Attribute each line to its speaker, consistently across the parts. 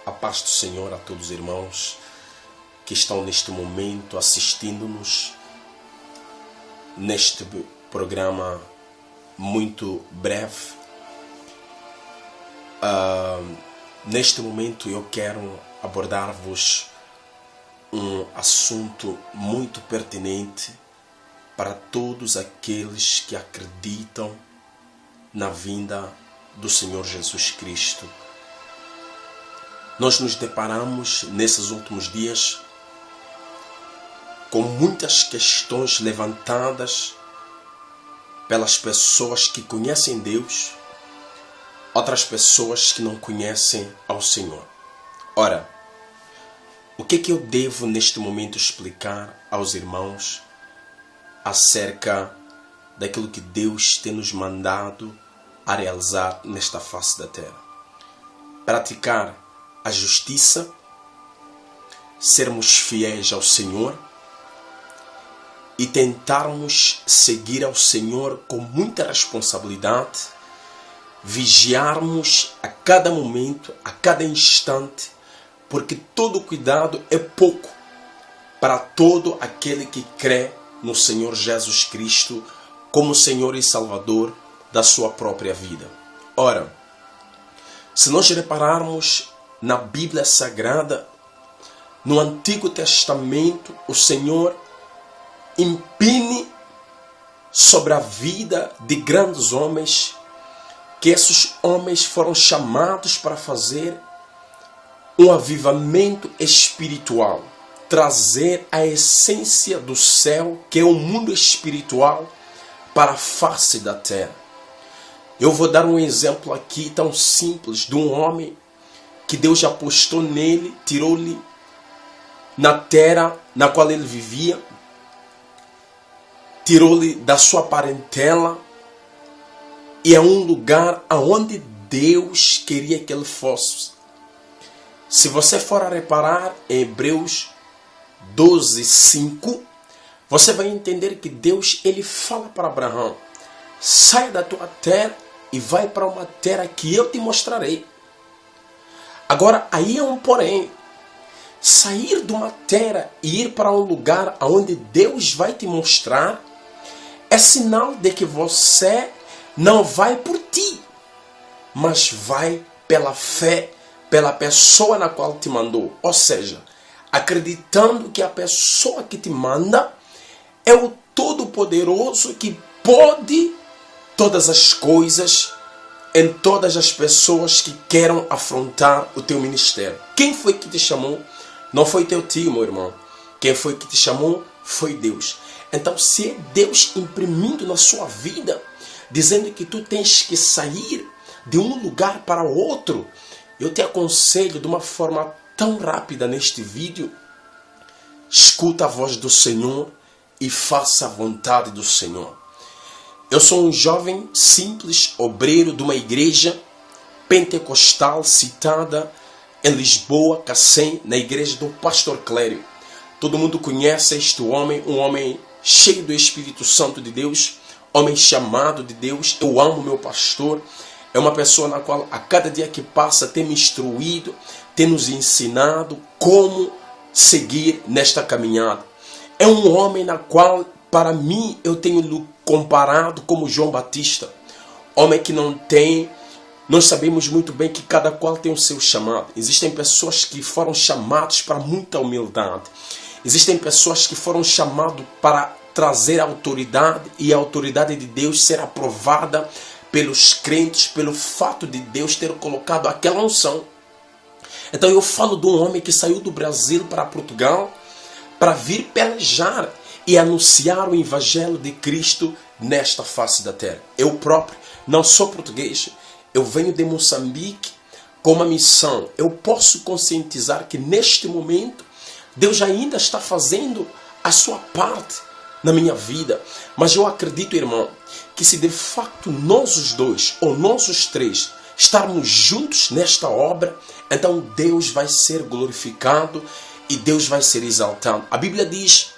Speaker 1: A paz do Senhor a todos os irmãos que estão neste momento assistindo-nos neste programa muito breve. Neste momento eu quero abordar-vos um assunto muito pertinente para todos aqueles que acreditam na vinda do Senhor Jesus Cristo. Nós nos deparamos nesses últimos dias com muitas questões levantadas pelas pessoas que conhecem Deus, outras pessoas que não conhecem ao Senhor. Ora, o que eu devo neste momento explicar aos irmãos acerca daquilo que Deus tem nos mandado a realizar nesta face da terra? Praticar a justiça, sermos fiéis ao Senhor e tentarmos seguir ao Senhor com muita responsabilidade, vigiarmos a cada momento, a cada instante, porque todo cuidado é pouco para todo aquele que crê no Senhor Jesus Cristo como Senhor e Salvador da sua própria vida. Ora, se nós repararmos na Bíblia Sagrada, no Antigo Testamento, o Senhor impõe sobre a vida de grandes homens, que esses homens foram chamados para fazer um avivamento espiritual, trazer a essência do céu, que é o mundo espiritual, para a face da terra. Eu vou dar um exemplo aqui tão simples de um homem que Deus apostou nele, tirou-lhe na terra na qual ele vivia, tirou-lhe da sua parentela, e é um lugar aonde Deus queria que ele fosse. Se você for a reparar em Hebreus 12:5, você vai entender que Deus ele fala para Abraão: sai da tua terra e vai para uma terra que eu te mostrarei. Agora, aí é um porém. Sair de uma terra e ir para um lugar onde Deus vai te mostrar é sinal de que você não vai por ti, mas vai pela fé, pela pessoa na qual te mandou. Ou seja, acreditando que a pessoa que te manda é o Todo-Poderoso que pode todas as coisas em todas as pessoas que queiram afrontar o teu ministério. Quem foi que te chamou? Não foi teu tio, meu irmão. Quem foi que te chamou? Foi Deus. Então, se é Deus imprimindo na sua vida, dizendo que tu tens que sair de um lugar para outro, eu te aconselho de uma forma tão rápida neste vídeo: escuta a voz do Senhor e faça a vontade do Senhor. Eu sou um jovem simples obreiro de uma igreja pentecostal citada em Lisboa, Cacém, na igreja do Pastor Clério. Todo mundo conhece este homem, um homem cheio do Espírito Santo de Deus, homem chamado de Deus. Eu amo meu pastor. É uma pessoa na qual a cada dia que passa tem me instruído, tem nos ensinado como seguir nesta caminhada. É um homem na qual, para mim, eu tenho comparado como João Batista. Homem que não tem... Nós sabemos muito bem que cada qual tem o seu chamado. Existem pessoas que foram chamadas para muita humildade. Existem pessoas que foram chamadas para trazer autoridade, e a autoridade de Deus ser aprovada pelos crentes, pelo fato de Deus ter colocado aquela unção. Então eu falo de um homem que saiu do Brasil para Portugal para vir pelejar e anunciar o Evangelho de Cristo nesta face da terra. Eu próprio não sou português, eu venho de Moçambique com uma missão. Eu posso conscientizar que neste momento Deus ainda está fazendo a sua parte na minha vida. Mas eu acredito, irmão, que se de facto nós os dois, ou nós os três, estarmos juntos nesta obra, então Deus vai ser glorificado e Deus vai ser exaltado. A Bíblia diz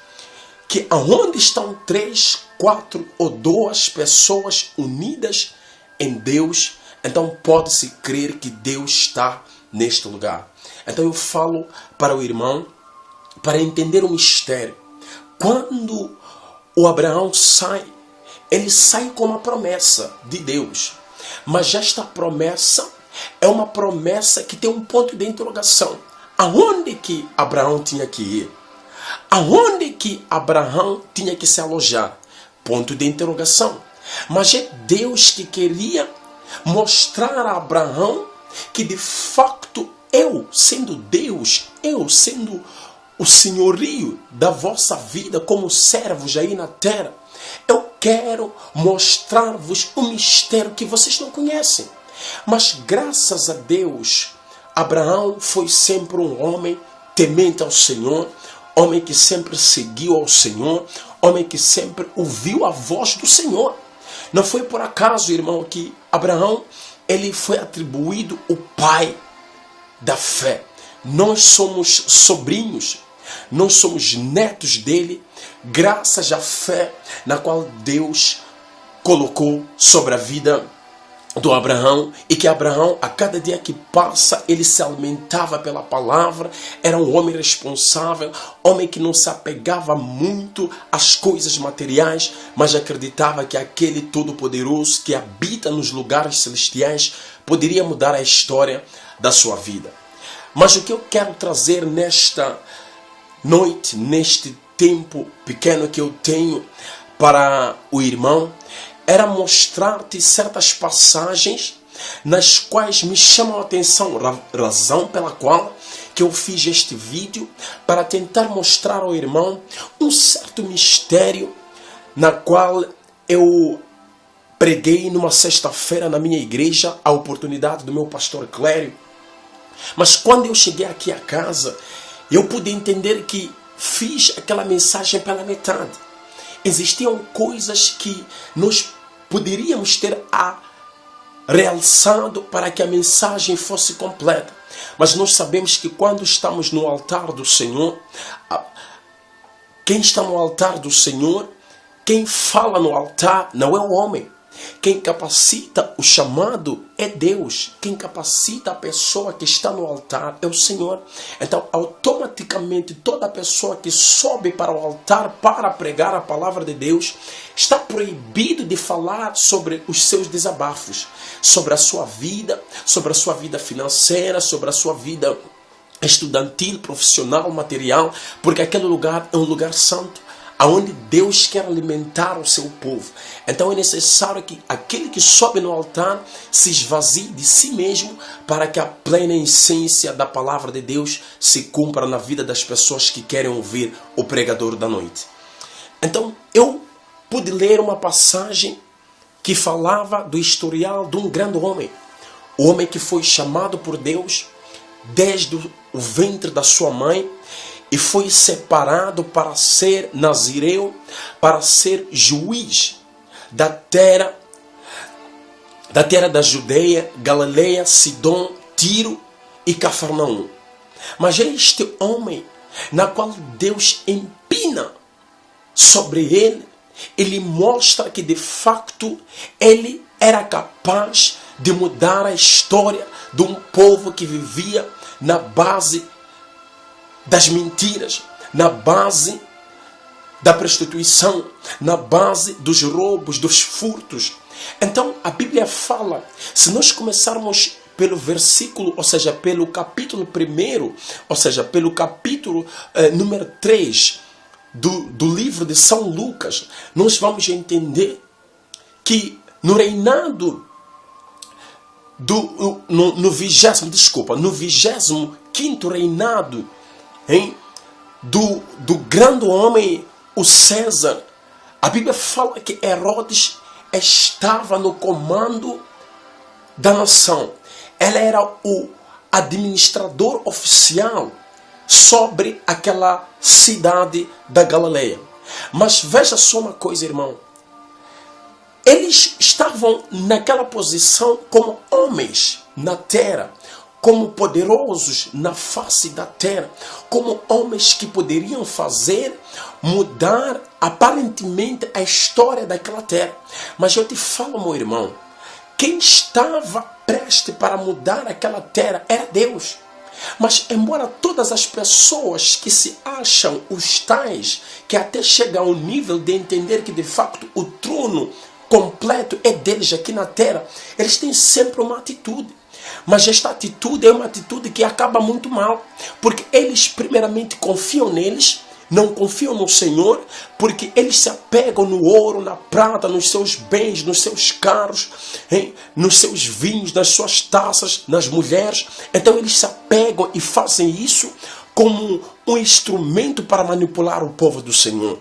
Speaker 1: que aonde estão 3, 4 ou 2 pessoas unidas em Deus, então pode-se crer que Deus está neste lugar. Então eu falo para o irmão, para entender o mistério. Quando o Abraão sai, ele sai com uma promessa de Deus. Mas esta promessa é uma promessa que tem um ponto de interrogação. Aonde que Abraão tinha que ir? Aonde que Abraão tinha que se alojar? Ponto de interrogação. Mas é Deus que queria mostrar a Abraão que de facto eu, sendo Deus, eu sendo o senhorio da vossa vida como servos aí na terra, eu quero mostrar-vos um mistério que vocês não conhecem. Mas graças a Deus, Abraão foi sempre um homem temente ao Senhor, homem que sempre seguiu ao Senhor, homem que sempre ouviu a voz do Senhor. Não foi por acaso, irmão, que Abraão ele foi atribuído o pai da fé. Nós somos sobrinhos, nós somos netos dele, graças à fé na qual Deus colocou sobre a vida do Abraão, e que Abraão, a cada dia que passa, ele se alimentava pela palavra, era um homem responsável, homem que não se apegava muito às coisas materiais, mas acreditava que aquele Todo-Poderoso que habita nos lugares celestiais poderia mudar a história da sua vida. Mas o que eu quero trazer nesta noite, neste tempo pequeno que eu tenho para o irmão, era mostrar-te certas passagens nas quais me chamam a atenção, razão pela qual que eu fiz este vídeo, para tentar mostrar ao irmão um certo mistério na qual eu preguei numa sexta-feira na minha igreja, a oportunidade do meu pastor Clério. Mas quando eu cheguei aqui a casa, eu pude entender que fiz aquela mensagem pela metade. Existiam coisas que nós poderíamos ter realçado para que a mensagem fosse completa. Mas nós sabemos que quando estamos no altar do Senhor, quem está no altar do Senhor, quem fala no altar não é o homem. Quem capacita o chamado é Deus. Quem capacita a pessoa que está no altar é o Senhor. Então, automaticamente, toda pessoa que sobe para o altar para pregar a palavra de Deus está proibido de falar sobre os seus desabafos, sobre a sua vida financeira, sobre a sua vida estudantil, profissional, material, porque aquele lugar é um lugar santo, aonde Deus quer alimentar o seu povo. Então é necessário que aquele que sobe no altar se esvazie de si mesmo para que a plena essência da palavra de Deus se cumpra na vida das pessoas que querem ouvir o pregador da noite. Então eu pude ler uma passagem que falava do historial de um grande homem. O homem que foi chamado por Deus desde o ventre da sua mãe, e foi separado para ser nazireu, para ser juiz da terra da Judeia, Galileia, Sidom, Tiro e Cafarnaum. Mas é este homem na qual Deus empina sobre ele, ele mostra que de facto ele era capaz de mudar a história de um povo que vivia na base das mentiras, na base da prostituição, na base dos roubos, dos furtos. Então a Bíblia fala, se nós começarmos pelo versículo, ou seja, pelo capítulo 1, ou seja, pelo capítulo número 3 do livro de São Lucas, nós vamos entender que no reinado no 25º reinado do grande homem, o César, a Bíblia fala que Herodes estava no comando da nação. Ele era o administrador oficial sobre aquela cidade da Galileia. Mas veja só uma coisa, irmão. Eles estavam naquela posição como homens na terra, como poderosos na face da terra, como homens que poderiam fazer mudar aparentemente a história daquela terra. Mas eu te falo, meu irmão, quem estava preste para mudar aquela terra era Deus. Mas embora todas as pessoas que se acham os tais, que até chegam ao nível de entender que de facto o trono completo é deles aqui na terra, eles têm sempre uma atitude. Mas esta atitude é uma atitude que acaba muito mal, porque eles primeiramente confiam neles, não confiam no Senhor, porque eles se apegam no ouro, na prata, nos seus bens, nos seus carros, nos seus vinhos, nas suas taças, nas mulheres. Então eles se apegam e fazem isso como um instrumento para manipular o povo do Senhor.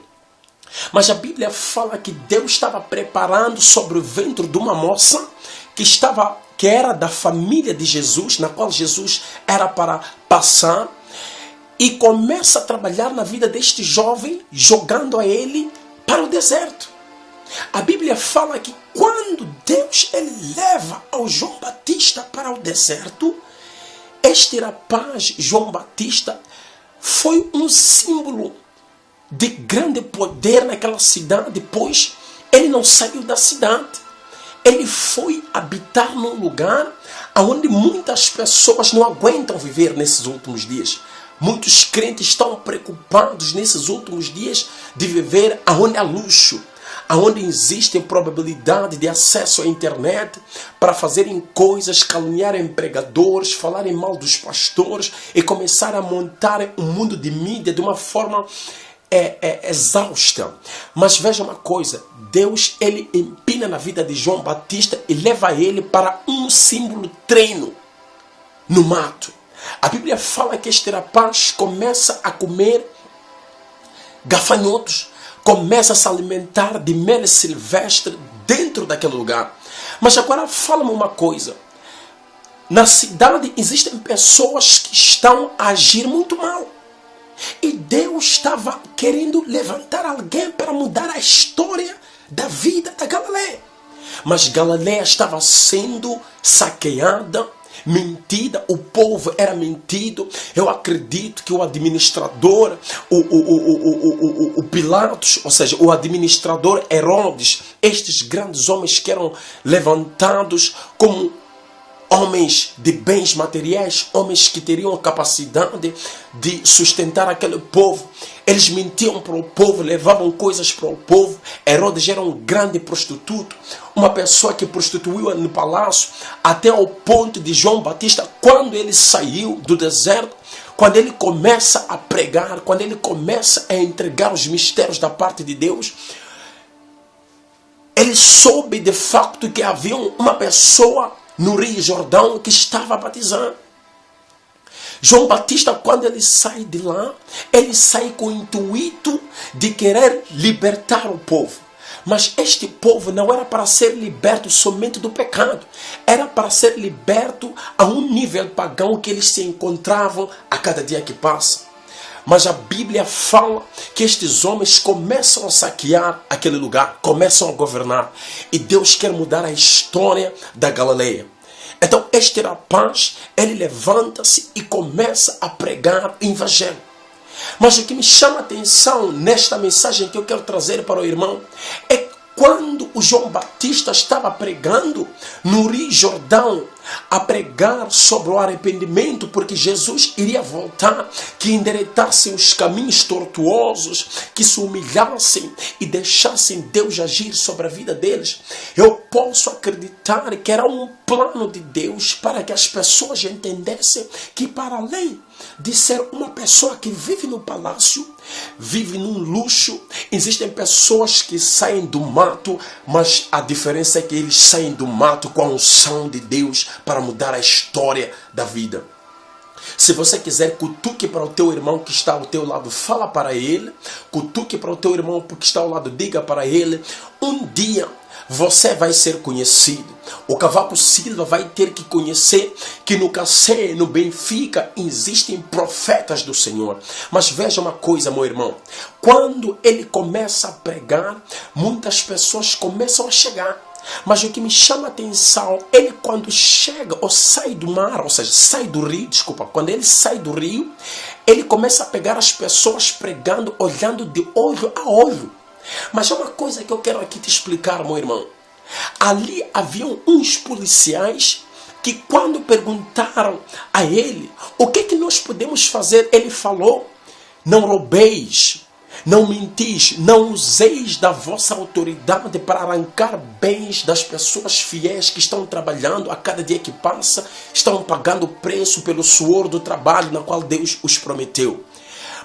Speaker 1: Mas a Bíblia fala que Deus estava preparando sobre o ventre de uma moça que era da família de Jesus, na qual Jesus era para passar, e começa a trabalhar na vida deste jovem, jogando a ele para o deserto. A Bíblia fala que quando Deus ele leva ao João Batista para o deserto, este rapaz, João Batista, foi um símbolo de grande poder naquela cidade, pois ele não saiu da cidade. Ele foi habitar num lugar onde muitas pessoas não aguentam viver nesses últimos dias. Muitos crentes estão preocupados nesses últimos dias de viver onde há luxo, onde existe probabilidade de acesso à internet para fazerem coisas, caluniarem pregadores, falarem mal dos pastores e começar a montar um mundo de mídia de uma forma exausta. Mas veja uma coisa, Deus ele empina na vida de João Batista e leva ele para um símbolo treino no mato. A Bíblia fala que este rapaz começa a comer gafanhotos, começa a se alimentar de mel silvestre dentro daquele lugar. Mas agora fala-me uma coisa, na cidade existem pessoas que estão a agir muito mal. E Deus estava querendo levantar alguém para mudar a história da vida da Galileia. Mas Galileia estava sendo saqueada, mentida, o povo era mentido. Eu acredito que o administrador, o Pilatos, ou seja, o administrador Herodes, estes grandes homens que eram levantados como homens de bens materiais, homens que teriam a capacidade de sustentar aquele povo. Eles mentiam para o povo, levavam coisas para o povo. Herodes era um grande prostituto, uma pessoa que prostituiu no palácio, até ao ponto de João Batista, quando ele saiu do deserto, quando ele começa a pregar, quando ele começa a entregar os mistérios da parte de Deus, ele soube de facto que havia uma pessoa no Rio Jordão que estava batizando. João Batista, quando ele sai de lá, ele sai com o intuito de querer libertar o povo. Mas este povo não era para ser liberto somente do pecado, era para ser liberto a um nível pagão que eles se encontravam a cada dia que passa. Mas a Bíblia fala que estes homens começam a saquear aquele lugar, começam a governar. E Deus quer mudar a história da Galileia. Então este rapaz, ele levanta-se e começa a pregar o evangelho. Mas o que me chama a atenção nesta mensagem que eu quero trazer para o irmão é quando o João Batista estava pregando no Rio Jordão, a pregar sobre o arrependimento, porque Jesus iria voltar, que endireitassem os caminhos tortuosos, que se humilhassem e deixassem Deus agir sobre a vida deles. Eu posso acreditar que era um plano de Deus para que as pessoas entendessem que, para além de ser uma pessoa que vive no palácio, vive num luxo, existem pessoas que saem do mato, mas a diferença é que eles saem do mato com a unção de Deus para mudar a história da vida. Se você quiser, cutuque para o teu irmão que está ao teu lado, fala para ele. Cutuque para o teu irmão que está ao lado, diga para ele. Um dia você vai ser conhecido. O Cavaco Silva vai ter que conhecer que no Cacé, no Benfica, existem profetas do Senhor. Mas veja uma coisa, meu irmão. Quando ele começa a pregar, muitas pessoas começam a chegar. Mas o que me chama a atenção, ele quando chega ou sai do mar, ou seja, sai do rio, quando ele sai do rio, ele começa a pegar as pessoas pregando, olhando de olho a olho. Mas é uma coisa que eu quero aqui te explicar, meu irmão. Ali haviam uns policiais que quando perguntaram a ele o que nós podemos fazer, ele falou: não roubeis, não mentis, não useis da vossa autoridade para arrancar bens das pessoas fiéis que estão trabalhando a cada dia que passa, estão pagando o preço pelo suor do trabalho na qual Deus os prometeu.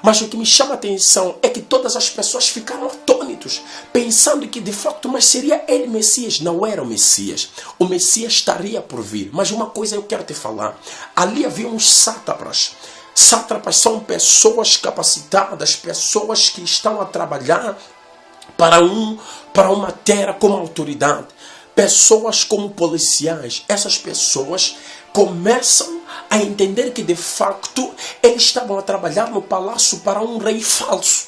Speaker 1: Mas o que me chama a atenção é que todas as pessoas ficaram atônitos, pensando que de fato, mas seria ele Messias? Não era o Messias. O Messias estaria por vir. Mas uma coisa eu quero te falar. Ali havia uns sátrapas. Sátrapas são pessoas capacitadas, pessoas que estão a trabalhar para uma terra como autoridade. Pessoas como policiais. Essas pessoas começam a entender que de facto eles estavam a trabalhar no palácio para um rei falso.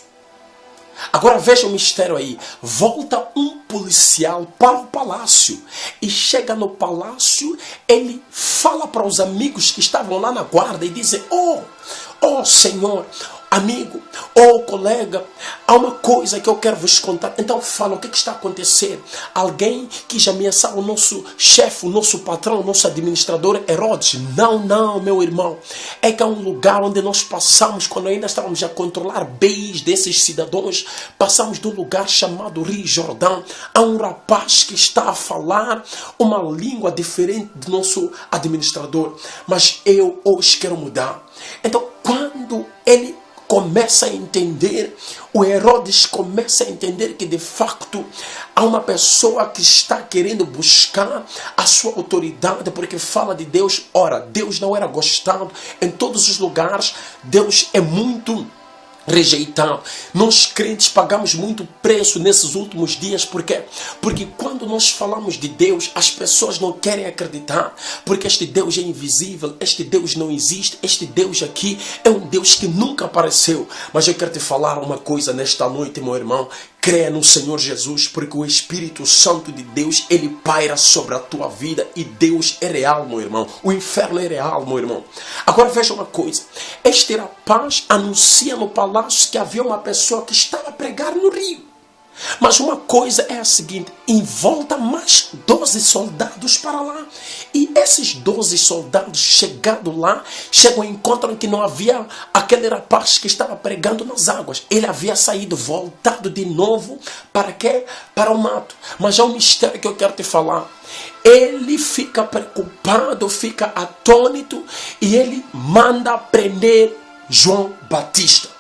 Speaker 1: Agora veja o mistério aí. Volta um policial para o palácio e chega no palácio, ele fala para os amigos que estavam lá na guarda e dizem: oh Senhor, amigo, colega, há uma coisa que eu quero vos contar. Então fala, o que está acontecendo? Alguém que já ameaçava o nosso chefe, o nosso patrão, o nosso administrador Herodes? Não, meu irmão. É que há um lugar onde nós passamos, quando ainda estávamos a controlar bens desses cidadãos, passamos de um lugar chamado Rio Jordão. Há um rapaz que está a falar uma língua diferente do nosso administrador, mas eu hoje quero mudar. Então quando ele começa a entender, o Herodes começa a entender que de facto há uma pessoa que está querendo buscar a sua autoridade, porque fala de Deus. Ora, Deus não era gostado em todos os lugares, Deus é muito rejeitado. Nós crentes pagamos muito preço nesses últimos dias. Por quê? Porque quando nós falamos de Deus, as pessoas não querem acreditar, porque este Deus é invisível, este Deus não existe, este Deus aqui é um Deus que nunca apareceu. Mas eu quero te falar uma coisa nesta noite, meu irmão. Creia no Senhor Jesus, porque o Espírito Santo de Deus, ele paira sobre a tua vida, e Deus é real, meu irmão. O inferno é real, meu irmão. Agora veja uma coisa. Este rapaz anuncia no palácio que havia uma pessoa que estava a pregar no rio. Mas uma coisa é a seguinte: em volta mais 12 soldados para lá. E esses 12 soldados chegando lá, chegam e encontram que não havia aquele rapaz que estava pregando nas águas. Ele havia saído, voltado de novo para quê? Para o mato. Mas há um mistério que eu quero te falar. Ele fica preocupado, fica atônito, e ele manda prender João Batista.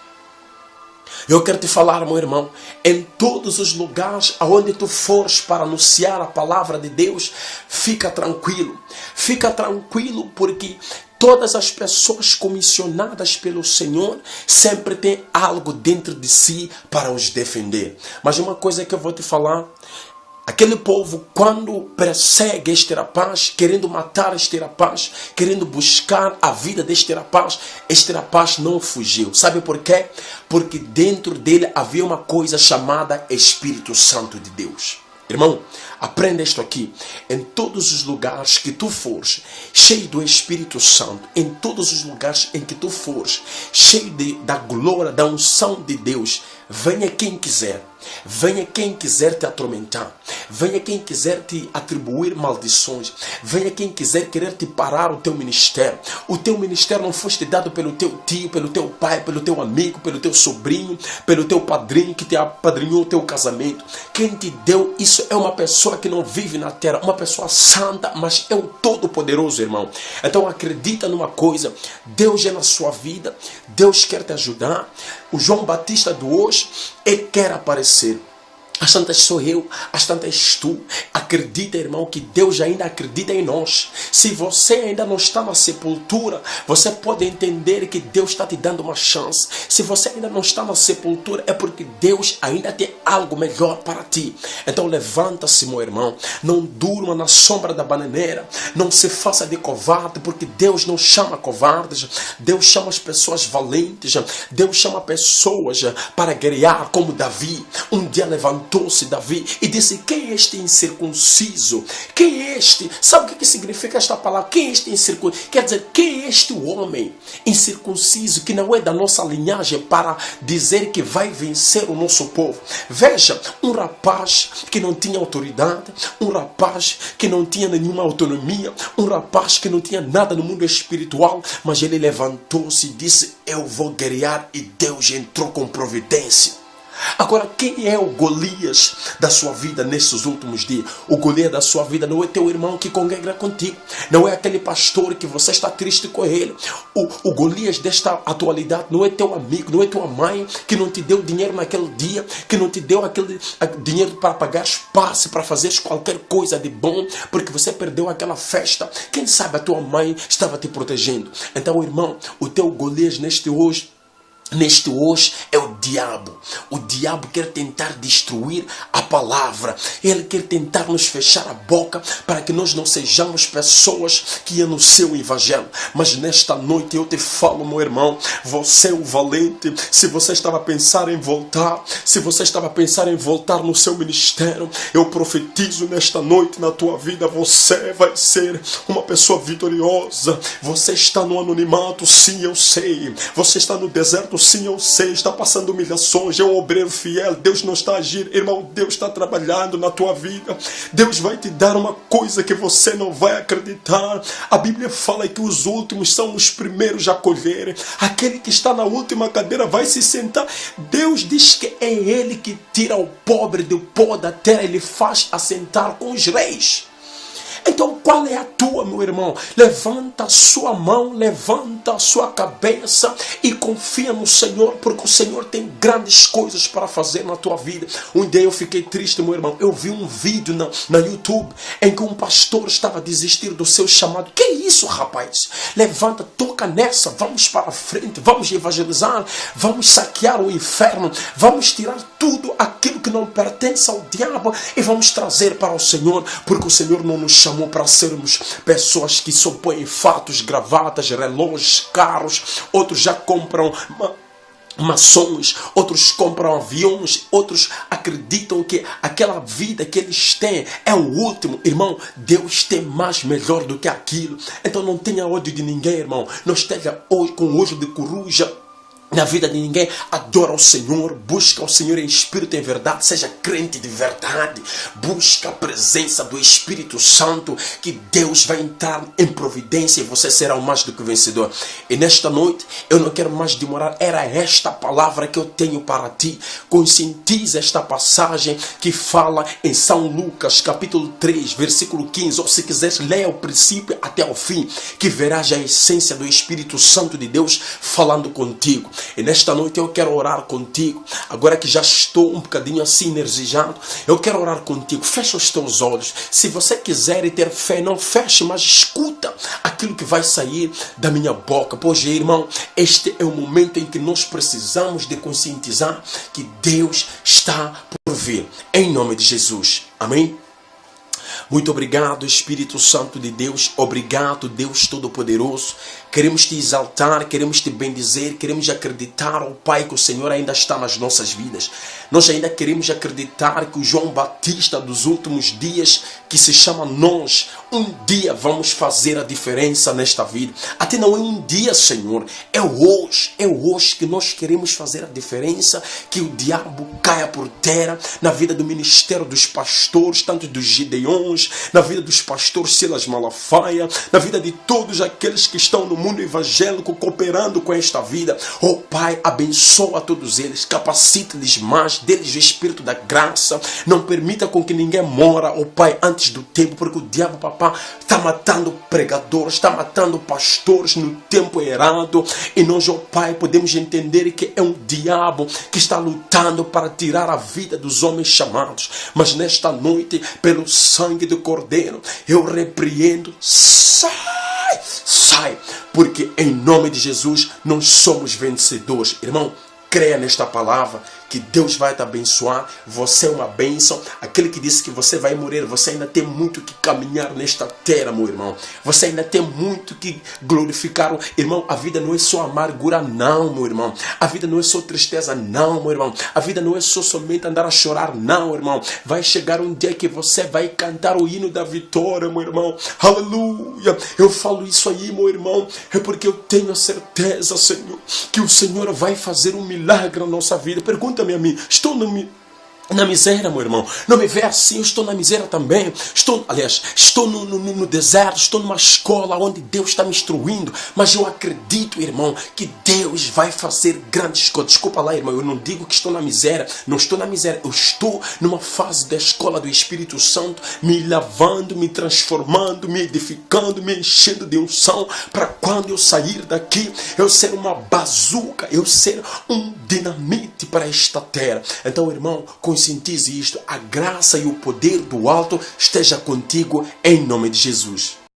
Speaker 1: Eu quero te falar, meu irmão, em todos os lugares aonde tu fores para anunciar a palavra de Deus, fica tranquilo. Fica tranquilo, porque todas as pessoas comissionadas pelo Senhor sempre têm algo dentro de si para os defender. Mas uma coisa que eu vou te falar: aquele povo, quando persegue este rapaz, querendo matar este rapaz, querendo buscar a vida deste rapaz, este rapaz não fugiu. Sabe por quê? Porque dentro dele havia uma coisa chamada Espírito Santo de Deus. Irmão, aprenda isto aqui. Em todos os lugares que tu fores, cheio do Espírito Santo, em todos os lugares em que tu fores, cheio da glória, da unção de Deus, venha quem quiser. Venha quem quiser te atormentar. Venha quem quiser te atribuir maldições. Venha quem quiser querer te parar o teu ministério. O teu ministério não foste dado pelo teu tio, pelo teu pai, pelo teu amigo, pelo teu sobrinho, pelo teu padrinho que te apadrinhou o teu casamento. Quem te deu isso é uma pessoa que não vive na terra, uma pessoa santa, mas é o Todo-Poderoso, irmão. Então acredita numa coisa: Deus é na sua vida, Deus quer te ajudar. O João Batista do hoje, ele quer aparecer. As tantas sou eu, as tantas tu. Acredita, irmão, que Deus ainda acredita em nós. Se você ainda não está na sepultura, você pode entender que Deus está te dando uma chance. Se você ainda não está na sepultura, é porque Deus ainda tem algo melhor para ti. Então levanta-se, meu irmão. Não durma na sombra da bananeira. Não se faça de covarde, porque Deus não chama covardes. Deus chama as pessoas valentes. Deus chama pessoas para guerrear como Davi. Um dia levantou levantou-se Davi e disse: quem é este incircunciso? Quem é este? Sabe o que significa esta palavra? Quem é este incircunciso? Quer dizer, quem é este homem incircunciso que não é da nossa linhagem para dizer que vai vencer o nosso povo? Veja, um rapaz que não tinha autoridade, um rapaz que não tinha nenhuma autonomia, um rapaz que não tinha nada no mundo espiritual, mas ele levantou-se e disse: eu vou guerrear, e Deus entrou com providência. Agora, quem é o Golias da sua vida nesses últimos dias? O Golias da sua vida não é teu irmão que congrega contigo, não é aquele pastor que você está triste com ele. O Golias desta atualidade não é teu amigo, não é tua mãe que não te deu dinheiro naquele dia, que não te deu aquele dinheiro para pagar passe, para fazer qualquer coisa de bom, porque você perdeu aquela festa. Quem sabe a tua mãe estava te protegendo. Então, irmão, o teu Golias neste hoje é o diabo. O diabo quer tentar destruir a palavra. Ele quer tentar nos fechar a boca para que nós não sejamos pessoas que anunciam o evangelho. Mas nesta noite eu te falo, meu irmão, você é o valente. Se você estava a pensar em voltar, se você estava a pensar em voltar no seu ministério, eu profetizo nesta noite na tua vida, você vai ser uma pessoa vitoriosa. Você está no anonimato, sim, eu sei. Você está no deserto, sim, eu sei, está passando humilhações, é um obreiro fiel, Deus não está a agir, irmão, Deus está trabalhando na tua vida, Deus vai te dar uma coisa que você não vai acreditar. A Bíblia fala que os últimos são os primeiros a colherem, aquele que está na última cadeira vai se sentar. Deus diz que é Ele que tira o pobre do pó da terra, Ele faz assentar com os reis. Então, qual é a tua, meu irmão? Levanta a sua mão, levanta a sua cabeça e confia no Senhor, porque o Senhor tem grandes coisas para fazer na tua vida. Um dia eu fiquei triste, meu irmão. Eu vi um vídeo na YouTube em que um pastor estava a desistir do seu chamado. Que isso, rapaz? Levanta, toca nessa, vamos para frente, vamos evangelizar, vamos saquear o inferno, vamos tirar tudo aquilo que não pertence ao diabo e vamos trazer para o Senhor, porque o Senhor não nos chamou para sermos pessoas que só põem fatos, gravatas, relógios, carros. Outros já compram maçons, outros compram aviões, outros acreditam que aquela vida que eles têm é o último. Irmão, Deus tem mais melhor do que aquilo. Então não tenha ódio de ninguém, irmão. Não esteja com ódio de coruja na vida de ninguém. Adora o Senhor, busca o Senhor em espírito e em verdade, seja crente de verdade, busca a presença do Espírito Santo, que Deus vai entrar em providência e você será o mais do que vencedor. E nesta noite eu não quero mais demorar, era esta palavra que eu tenho para ti. Conscientiza esta passagem que fala em São Lucas capítulo 3 versículo 15, ou se quiseres leia o princípio até o fim, que verás a essência do Espírito Santo de Deus falando contigo. E nesta noite eu quero orar contigo. Agora que já estou um bocadinho assim energizado, eu quero orar contigo. Fecha os teus olhos. Se você quiser e ter fé, não feche, mas escuta aquilo que vai sair da minha boca. Pois, irmão, este é o momento em que nós precisamos de conscientizar que Deus está por vir. Em nome de Jesus. Amém? Muito obrigado, Espírito Santo de Deus. Obrigado, Deus Todo-Poderoso. Queremos te exaltar, queremos te bendizer, queremos acreditar, ó Pai, que o Senhor ainda está nas nossas vidas. Nós ainda queremos acreditar que o João Batista dos últimos dias, que se chama nós, um dia vamos fazer a diferença nesta vida. Até não é um dia, Senhor, é hoje que nós queremos fazer a diferença, que o diabo caia por terra na vida do ministério dos pastores, tanto dos Gideões, na vida dos pastores Silas Malafaia, na vida de todos aqueles que estão no mundo evangélico cooperando com esta vida. Oh Pai, abençoa todos eles, capacite-lhes mais, dê-lhes o Espírito da graça, não permita com que ninguém mora, oh Pai, antes do tempo, porque o diabo, papá, está matando pregadores, está matando pastores no tempo errado, e nós, oh Pai, podemos entender que é um diabo que está lutando para tirar a vida dos homens chamados, mas nesta noite, pelo sangue do Cordeiro, eu repreendo, sai, porque em nome de Jesus nós somos vencedores. Irmão, creia nesta palavra, que Deus vai te abençoar. Você é uma bênção. Aquele que disse que você vai morrer, você ainda tem muito que caminhar nesta terra, meu irmão. Você ainda tem muito que glorificar. Irmão, a vida não é só amargura, não, meu irmão. A vida não é só tristeza, não, meu irmão. A vida não é só somente andar a chorar, não, irmão. Vai chegar um dia que você vai cantar o hino da vitória, meu irmão. Aleluia. Eu falo isso aí, meu irmão, é porque eu tenho a certeza, Senhor, que o Senhor vai fazer um milagre na nossa vida. Pergunta-me a mim, estou na miséria, meu irmão. Não me vê assim, eu estou na miséria também. Estou no deserto, estou numa escola onde Deus está me instruindo. Mas eu acredito, irmão, que Deus vai fazer grandes coisas. Desculpa lá, irmão, eu não digo que estou na miséria. Não estou na miséria, eu estou numa fase da escola do Espírito Santo, me lavando, me transformando, me edificando, me enchendo de unção, para quando eu sair daqui, eu ser uma bazuca, eu ser um dinamite para esta terra. Então, irmão, conscientize isto. A graça e o poder do alto esteja contigo em nome de Jesus.